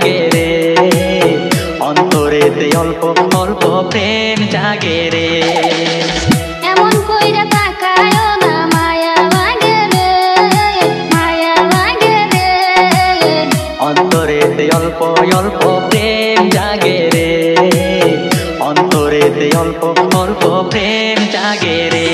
জাগে রে, অন্তরেতে অল্প অল্প প্রেম জাগে রে। এমন কইরা তাকায়ও না, মায়া লাগে রে, মায়া লাগে রে। অন্তরেতে অল্প অল্প প্রেম জাগে রে, অন্তরেতে অল্প অল্প প্রেম জাগে রে।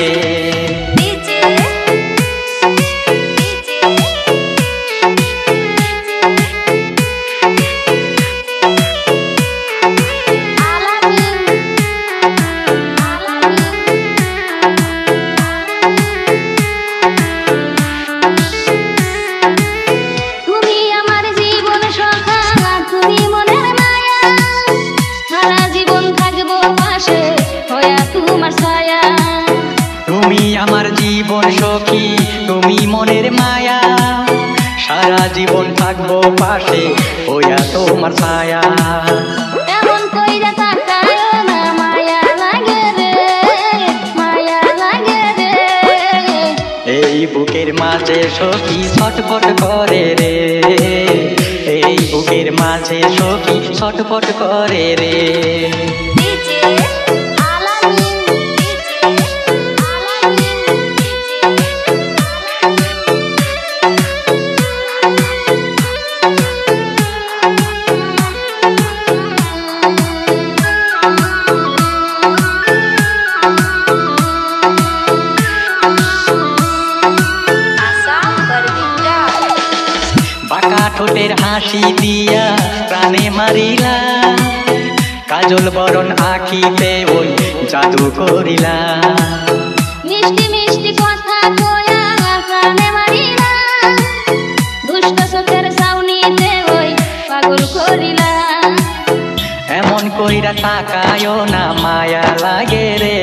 তুমি আমার জীবন সখী, তুমি মনের মায়া, সারা জীবন থাকবো পাশে হইয়া তোমার ছায়া। এমন কইরা তাকায়ও না, মায়া লাগে রে, মায়া লাগে রে। এই বুকের মাঝে সখী ছটফট করে রে, এই বুকের মাঝে সখী ছটফট করে রে। বাঁকা ঠোঁটের হাসি দিয়া প্রাণে মারিলা, কাজল বরণ আখিতে ওই জাদু করিলা। মিষ্টি মিষ্টি কথা কয়া প্রাণে মারিলা, দুষ্ট চোখের ছাউনিতে ওই পাগল করিলা। এমন কইরা তাকায়ও না, মায়া লাগে রে,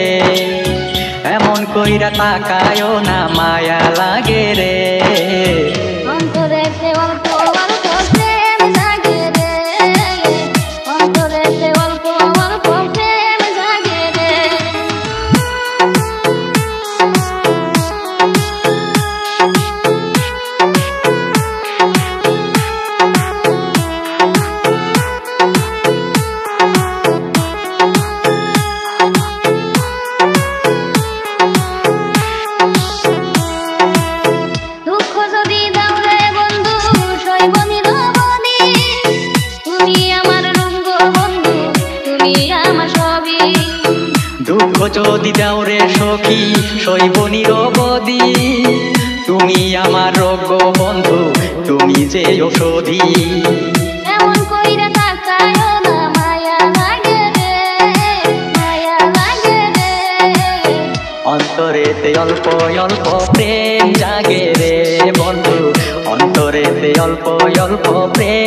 এমন কইরা তাকায়ও না, মায়া লাগে রে। অন্তরেতে অল্প অল্প প্রেম জাগে রে, অন্তরেতে অল্প অল্প প্রেম জাগে রে। দুঃখ যদি দাও রে বন্ধু সইব নিরবধি, তুমি আমার রঙ্গ বন্ধু, তুমি আমার সবই। দুঃখ যদি দাও রে সখী সইব নিরবধি, তুমি আমার রোগ বন্ধু, তুমি যে ঔষধি। এমন কইরা তাকায়ও না, মায়া লাগে রে, মায়া লাগে রে। অন্তরেতে অল্প অল্প প্রেম জাগে রে বন্ধু, অন্তরেতে অল্প অল্প প্রেম